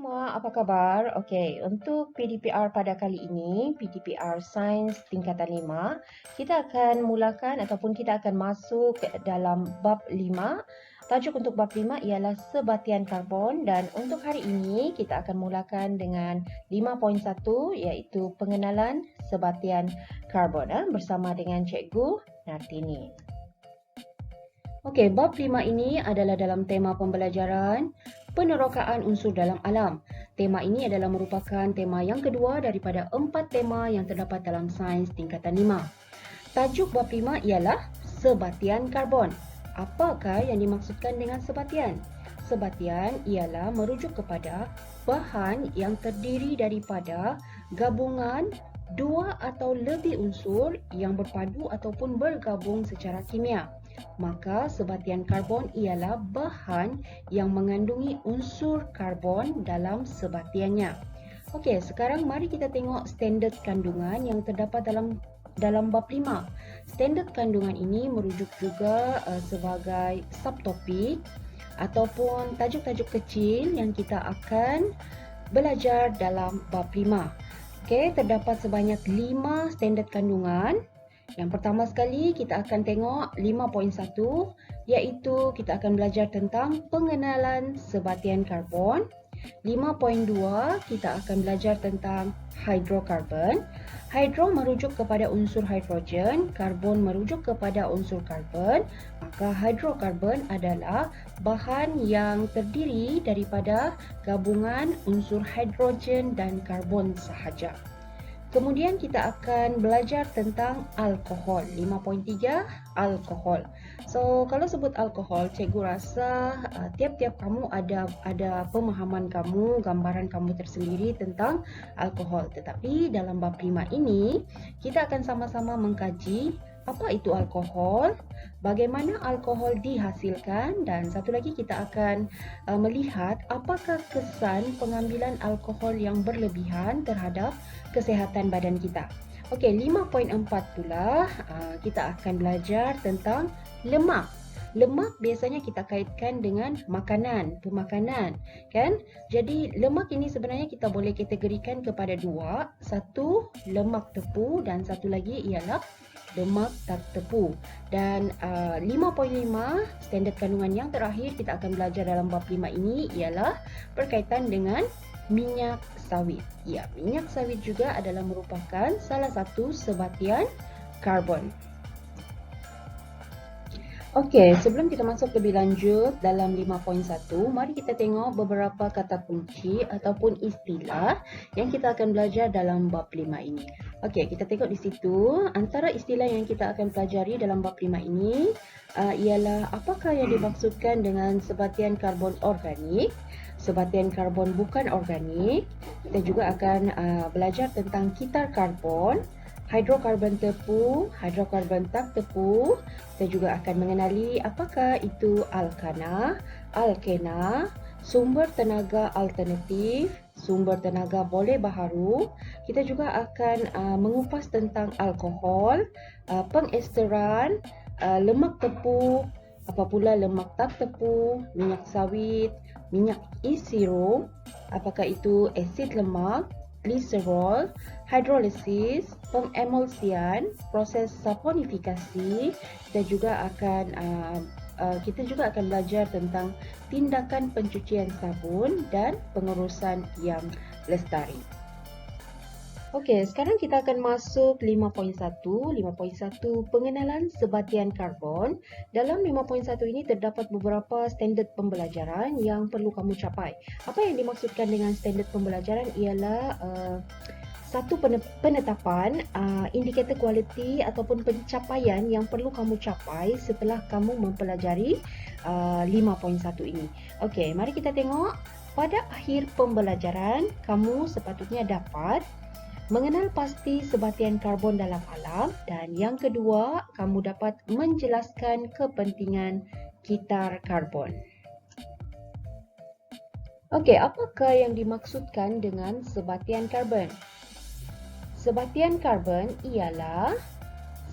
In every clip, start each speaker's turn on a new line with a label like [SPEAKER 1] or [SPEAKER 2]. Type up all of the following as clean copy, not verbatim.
[SPEAKER 1] semua, apa khabar? Okey, untuk PDPR pada kali ini, PDPR Sains tingkatan 5, kita akan mulakan ataupun kita akan masuk dalam bab 5. Tajuk untuk bab 5 ialah sebatian karbon dan untuk hari ini kita akan mulakan dengan 5.1 iaitu pengenalan sebatian karbon bersama dengan Cikgu Nartini. Okey, bab 5 ini adalah dalam tema pembelajaran penerokaan unsur dalam alam. Tema ini adalah merupakan tema yang kedua daripada 4 tema yang terdapat dalam sains tingkatan 5. Tajuk bab 5 ialah sebatian karbon. Apakah yang dimaksudkan dengan sebatian? Sebatian ialah merujuk kepada bahan yang terdiri daripada gabungan dua atau lebih unsur yang berpadu ataupun bergabung secara kimia. Maka sebatian karbon ialah bahan yang mengandungi unsur karbon dalam sebatiannya. Okey, sekarang mari kita tengok standard kandungan yang terdapat dalam bab 5. Standard kandungan ini merujuk juga sebagai subtopik ataupun tajuk-tajuk kecil yang kita akan belajar dalam bab 5. Okey, terdapat sebanyak 5 standard kandungan. Yang pertama sekali kita akan tengok 5.1 iaitu kita akan belajar tentang pengenalan sebatian karbon. 5.2 kita akan belajar tentang hidrokarbon. Hidro merujuk kepada unsur hidrogen, karbon merujuk kepada unsur karbon. Maka hidrokarbon adalah bahan yang terdiri daripada gabungan unsur hidrogen dan karbon sahaja. Kemudian kita akan belajar tentang alkohol. 5.3 alkohol. So kalau sebut alkohol, cikgu rasa tiap-tiap kamu ada pemahaman kamu, gambaran kamu tersendiri tentang alkohol. Tetapi dalam bab 5 ini kita akan sama-sama mengkaji apa itu alkohol, bagaimana alkohol dihasilkan dan satu lagi kita akan melihat apakah kesan pengambilan alkohol yang berlebihan terhadap kesihatan badan kita. Okey, 5.4 pula kita akan belajar tentang lemak. Lemak biasanya kita kaitkan dengan makanan, pemakanan, kan? Jadi lemak ini sebenarnya kita boleh kategorikan kepada dua, satu lemak tepu dan satu lagi ialah lemak tak tepu. Dan 5.5 standard kandungan yang terakhir kita akan belajar dalam bab 5 ini ialah berkaitan dengan minyak sawit. Ya, minyak sawit juga adalah merupakan salah satu sebatian karbon. Okey, sebelum kita masuk lebih lanjut dalam 5.1, mari kita tengok beberapa kata kunci ataupun istilah yang kita akan belajar dalam bab 5 ini. Okey, kita tengok di situ, antara istilah yang kita akan pelajari dalam bab 5 ini ialah apakah yang dimaksudkan dengan sebatian karbon organik, sebatian karbon bukan organik. Kita juga akan belajar tentang kitar karbon, hidrokarbon tepu, hidrokarbon tak tepu. Kita juga akan mengenali apakah itu alkana, alkena, sumber tenaga alternatif, sumber tenaga boleh baharu. Kita juga akan mengupas tentang alkohol, pengesteran, lemak tepu, apa pula lemak tak tepu, minyak sawit, minyak e-serum, apakah itu asid lemak, gliserol, hidrolisis, pengemulsian, proses saponifikasi. Kita juga akan belajar tentang tindakan pencucian sabun dan pengurusan yang lestari. Okey, sekarang kita akan masuk 5.1. 5.1 pengenalan sebatian karbon. Dalam 5.1 ini terdapat beberapa standard pembelajaran yang perlu kamu capai. Apa yang dimaksudkan dengan standard pembelajaran ialah satu penetapan indikator kualiti ataupun pencapaian yang perlu kamu capai setelah kamu mempelajari 5.1 ini. Okey, mari kita tengok. Pada akhir pembelajaran, kamu sepatutnya dapat mengenal pasti sebatian karbon dalam alam dan yang kedua, kamu dapat menjelaskan kepentingan kitar karbon. Okey, apakah yang dimaksudkan dengan sebatian karbon? Sebatian karbon ialah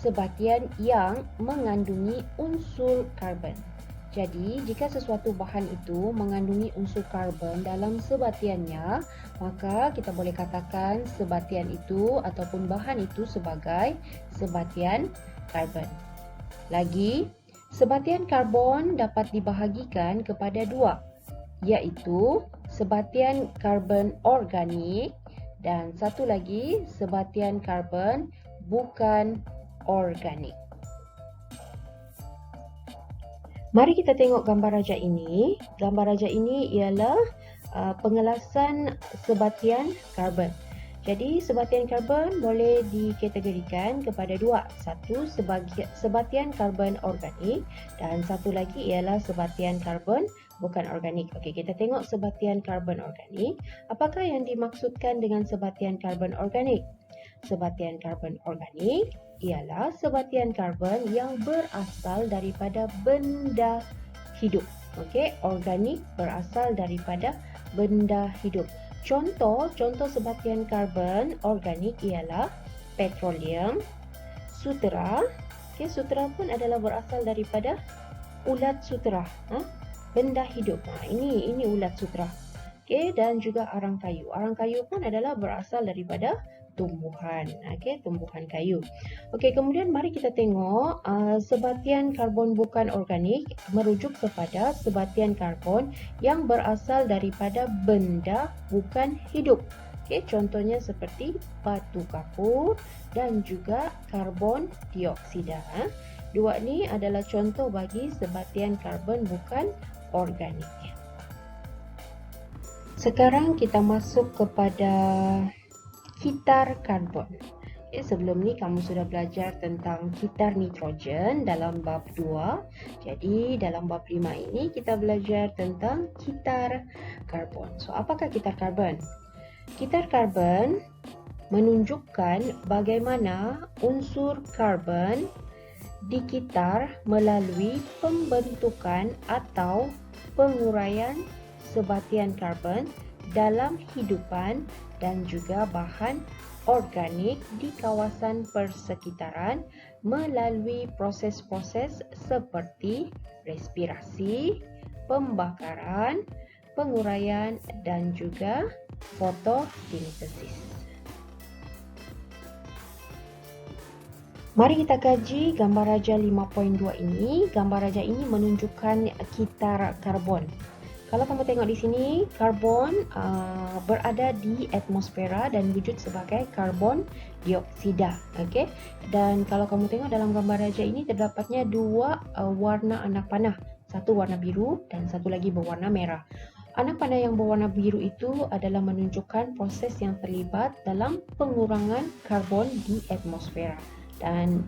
[SPEAKER 1] sebatian yang mengandungi unsur karbon. Jadi, jika sesuatu bahan itu mengandungi unsur karbon dalam sebatiannya, maka kita boleh katakan sebatian itu ataupun bahan itu sebagai sebatian karbon. Lagi, sebatian karbon dapat dibahagikan kepada dua, iaitu sebatian karbon organik dan satu lagi sebatian karbon bukan organik. Mari kita tengok gambar rajah ini. Gambar rajah ini ialah pengelasan sebatian karbon. Jadi sebatian karbon boleh dikategorikan kepada dua. Satu sebatian karbon organik dan satu lagi ialah sebatian karbon bukan organik. Okey, kita tengok sebatian karbon organik. Apakah yang dimaksudkan dengan sebatian karbon organik? Sebatian karbon organik ialah sebatian karbon yang berasal daripada benda hidup. Okey, organik berasal daripada benda hidup. Contoh sebatian karbon organik ialah petroleum, sutera. Okey, sutera pun adalah berasal daripada ulat sutera, benda hidup. Ini ulat sutera. Okey, dan juga arang kayu. Arang kayu pun adalah berasal daripada tumbuhan, tumbuhan kayu. Okey, kemudian mari kita tengok sebatian karbon bukan organik merujuk kepada sebatian karbon yang berasal daripada benda bukan hidup. Okey, contohnya seperti batu kapur dan juga karbon dioksida. Dua ni adalah contoh bagi sebatian karbon bukan organik. Sekarang kita masuk kepada kitar karbon. Okay, sebelum ni kamu sudah belajar tentang kitar nitrogen dalam bab 2. Jadi dalam bab 5 ini kita belajar tentang kitar karbon. So, apakah kitar karbon? Kitar karbon menunjukkan bagaimana unsur karbon dikitar melalui pembentukan atau penguraian sebatian karbon dalam hidupan dan juga bahan organik di kawasan persekitaran melalui proses-proses seperti respirasi, pembakaran, penguraian dan juga fotosintesis. Mari kita kaji gambar rajah 5.2 ini. Gambar rajah ini menunjukkan kitar karbon. Kalau kamu tengok di sini, karbon berada di atmosfera dan wujud sebagai karbon dioksida. Okey. Dan kalau kamu tengok dalam gambar rajah ini terdapatnya dua warna anak panah. Satu warna biru dan satu lagi berwarna merah. Anak panah yang berwarna biru itu adalah menunjukkan proses yang terlibat dalam pengurangan karbon di atmosfera. Dan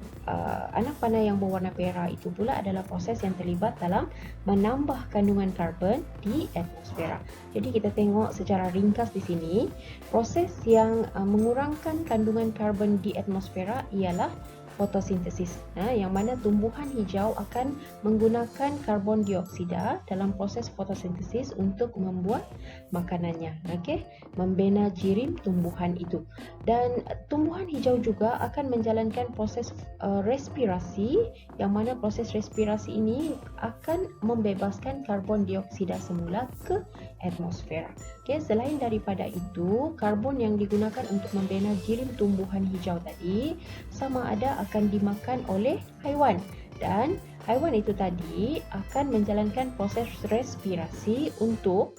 [SPEAKER 1] anak panah yang berwarna merah itu pula adalah proses yang terlibat dalam menambah kandungan karbon di atmosfera. Jadi kita tengok secara ringkas di sini, proses yang mengurangkan kandungan karbon di atmosfera ialah fotosintesis, yang mana tumbuhan hijau akan menggunakan karbon dioksida dalam proses fotosintesis untuk membuat makanannya, membina jirim tumbuhan itu. Dan tumbuhan hijau juga akan menjalankan proses respirasi, yang mana proses respirasi ini akan membebaskan karbon dioksida semula ke atmosfera. Selain daripada itu, karbon yang digunakan untuk membina jirim tumbuhan hijau tadi sama ada akan dimakan oleh haiwan, dan haiwan itu tadi akan menjalankan proses respirasi untuk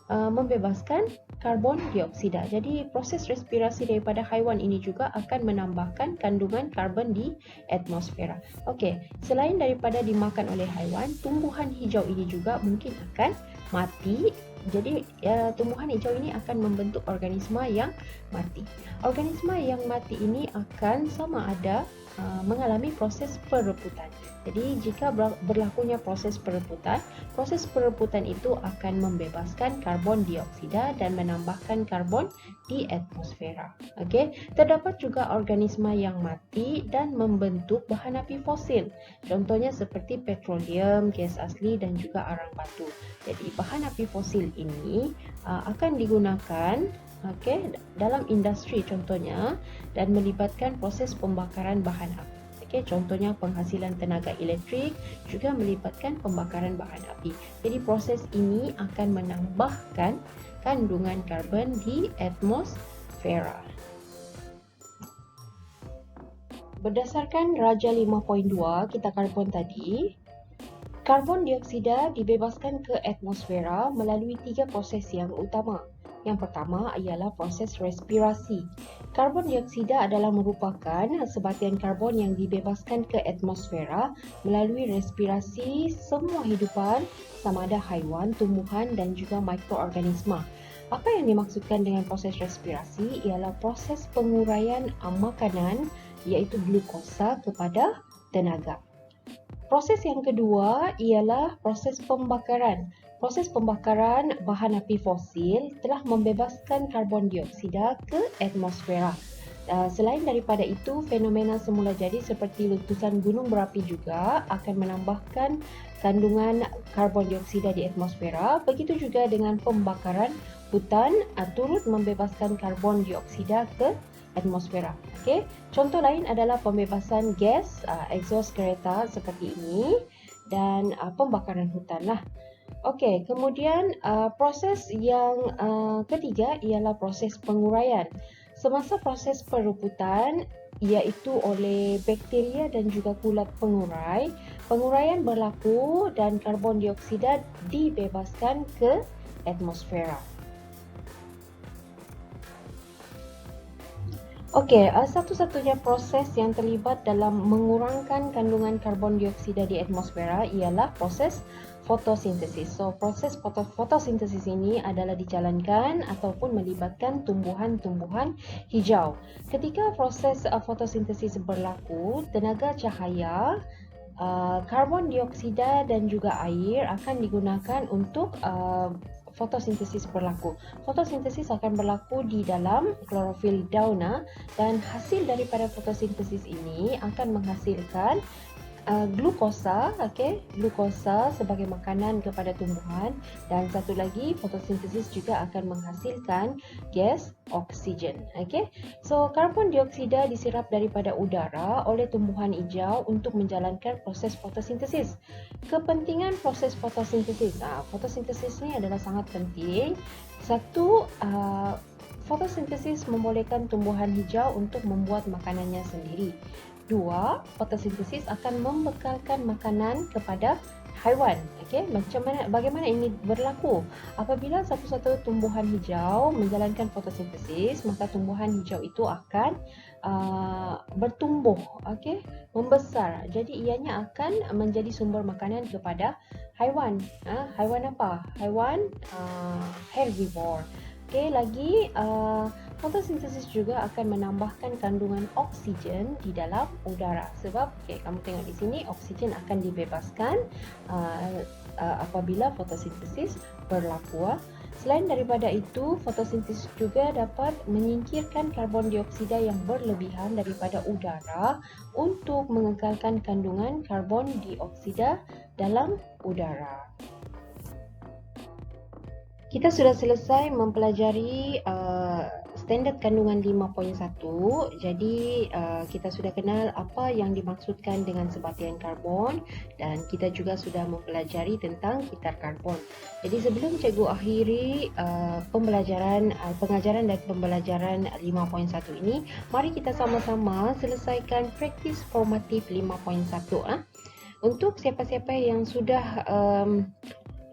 [SPEAKER 1] membebaskan karbon dioksida. Jadi proses respirasi daripada haiwan ini juga akan menambahkan kandungan karbon di atmosfera. Okey, selain daripada dimakan oleh haiwan, tumbuhan hijau ini juga mungkin akan mati. Jadi tumbuhan hijau ini akan membentuk organisma yang mati. Organisma yang mati ini akan sama ada mengalami proses perebutan. Jadi jika berlakunya proses perebutan itu akan membebaskan karbon dioksida dan menambahkan karbon di atmosfera. Okey, terdapat juga organisma yang mati dan membentuk bahan api fosil. Contohnya seperti petroleum, gas asli dan juga arang batu. Jadi bahan api fosil ini akan digunakan dalam industri contohnya dan melibatkan proses pembakaran bahan api. Okey, contohnya penghasilan tenaga elektrik juga melibatkan pembakaran bahan api. Jadi proses ini akan menambahkan kandungan karbon di atmosfera. Berdasarkan Raja 5.2 kita karbon tadi, karbon dioksida dibebaskan ke atmosfera melalui 3 proses yang utama. Yang pertama ialah proses respirasi. Karbon dioksida adalah merupakan sebatian karbon yang dibebaskan ke atmosfera melalui respirasi semua hidupan, sama ada haiwan, tumbuhan dan juga mikroorganisma. Apa yang dimaksudkan dengan proses respirasi ialah proses penguraian makanan iaitu glukosa kepada tenaga. Proses yang kedua ialah proses pembakaran. Proses pembakaran bahan api fosil telah membebaskan karbon dioksida ke atmosfera. Selain daripada itu, fenomena semula jadi seperti letusan gunung berapi juga akan menambahkan kandungan karbon dioksida di atmosfera. Begitu juga dengan pembakaran hutan turut membebaskan karbon dioksida ke atmosfera. Okey, contoh lain adalah pembebasan gas exhaust kereta seperti ini dan pembakaran hutan lah. Okey, kemudian proses yang ketiga ialah proses penguraian. Semasa proses perebutan iaitu oleh bakteria dan juga kulat pengurai, penguraian berlaku dan karbon dioksida dibebaskan ke atmosfera. Okey, satu-satunya proses yang terlibat dalam mengurangkan kandungan karbon dioksida di atmosfera ialah proses fotosintesis. So, proses fotosintesis ini adalah dijalankan ataupun melibatkan tumbuhan-tumbuhan hijau. Ketika proses fotosintesis berlaku, tenaga cahaya, karbon dioksida dan juga air akan digunakan untuk fotosintesis berlaku. Fotosintesis akan berlaku di dalam klorofil daun dan hasil daripada fotosintesis ini akan menghasilkan glukosa, glukosa sebagai makanan kepada tumbuhan, dan satu lagi fotosintesis juga akan menghasilkan gas oksigen. So karbon dioksida diserap daripada udara oleh tumbuhan hijau untuk menjalankan proses fotosintesis. Kepentingan proses fotosintesis. Fotosintesis ni adalah sangat penting. Satu, fotosintesis membolehkan tumbuhan hijau untuk membuat makanannya sendiri. Dua, fotosintesis akan membekalkan makanan kepada haiwan. Bagaimana ini berlaku? Apabila satu-satu tumbuhan hijau menjalankan fotosintesis, maka tumbuhan hijau itu akan bertumbuh, membesar. Jadi ianya akan menjadi sumber makanan kepada haiwan. Haiwan apa? Haiwan herbivore. Lagi fotosintesis juga akan menambahkan kandungan oksigen di dalam udara. Sebab kamu tengok di sini oksigen akan dibebaskan apabila fotosintesis berlaku. Selain daripada itu, fotosintesis juga dapat menyingkirkan karbon dioksida yang berlebihan daripada udara untuk mengekalkan kandungan karbon dioksida dalam udara. Kita sudah selesai mempelajari standard kandungan 5.1. Jadi kita sudah kenal apa yang dimaksudkan dengan sebatian karbon dan kita juga sudah mempelajari tentang kitar karbon. Jadi sebelum cikgu akhiri pengajaran dan pembelajaran 5.1 ini, mari kita sama-sama selesaikan praktis formatif 5.1. Untuk siapa-siapa yang sudah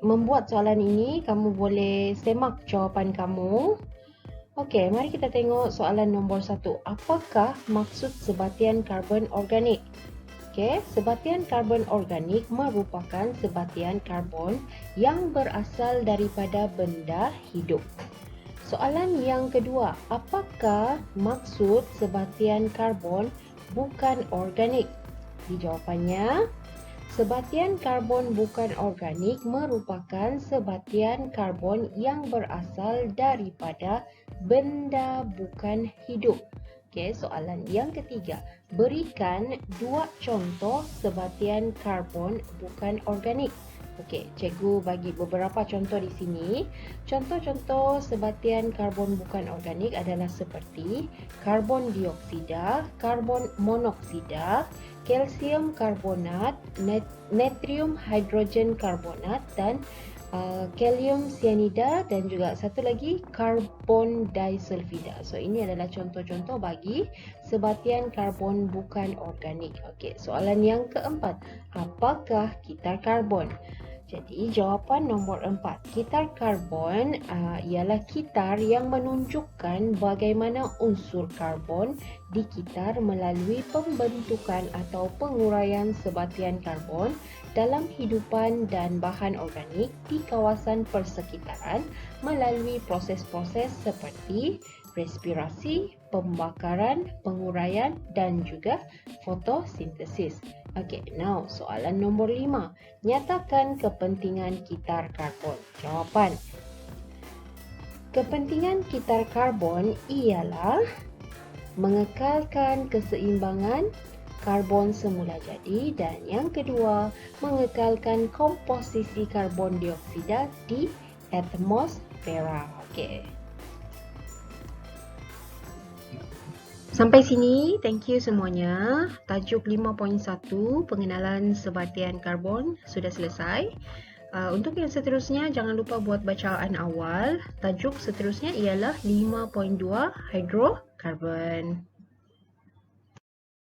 [SPEAKER 1] membuat soalan ini, kamu boleh semak jawapan kamu. Okey, mari kita tengok soalan nombor 1. Apakah maksud sebatian karbon organik? Sebatian karbon organik merupakan sebatian karbon yang berasal daripada benda hidup. Soalan yang kedua, apakah maksud sebatian karbon bukan organik? Di jawapannya, sebatian karbon bukan organik merupakan sebatian karbon yang berasal daripada benda bukan hidup. Soalan yang ketiga, berikan 2 contoh sebatian karbon bukan organik. Cikgu bagi beberapa contoh di sini. Contoh-contoh sebatian karbon bukan organik adalah seperti karbon dioksida, karbon monoksida, kalsium karbonat, natrium hidrogen karbonat dan kalium sianida dan juga satu lagi karbon disulfida. So ini adalah contoh-contoh bagi sebatian karbon bukan organik. Okey, soalan yang keempat, apakah kitar karbon? Jadi jawapan nombor 4, kitar karbon ialah kitar yang menunjukkan bagaimana unsur karbon dikitar melalui pembentukan atau penguraian sebatian karbon dalam hidupan dan bahan organik di kawasan persekitaran melalui proses-proses seperti respirasi, pembakaran, penguraian dan juga fotosintesis. Okey, now soalan nombor 5. Nyatakan kepentingan kitar karbon. Jawapan. Kepentingan kitar karbon ialah mengekalkan keseimbangan karbon semula jadi dan yang kedua, mengekalkan komposisi karbon dioksida di atmosfera. Okey. Sampai sini, thank you semuanya. Tajuk 5.1, pengenalan sebatian karbon sudah selesai. Untuk yang seterusnya, jangan lupa buat bacaan awal. Tajuk seterusnya ialah 5.2, hidrokarbon.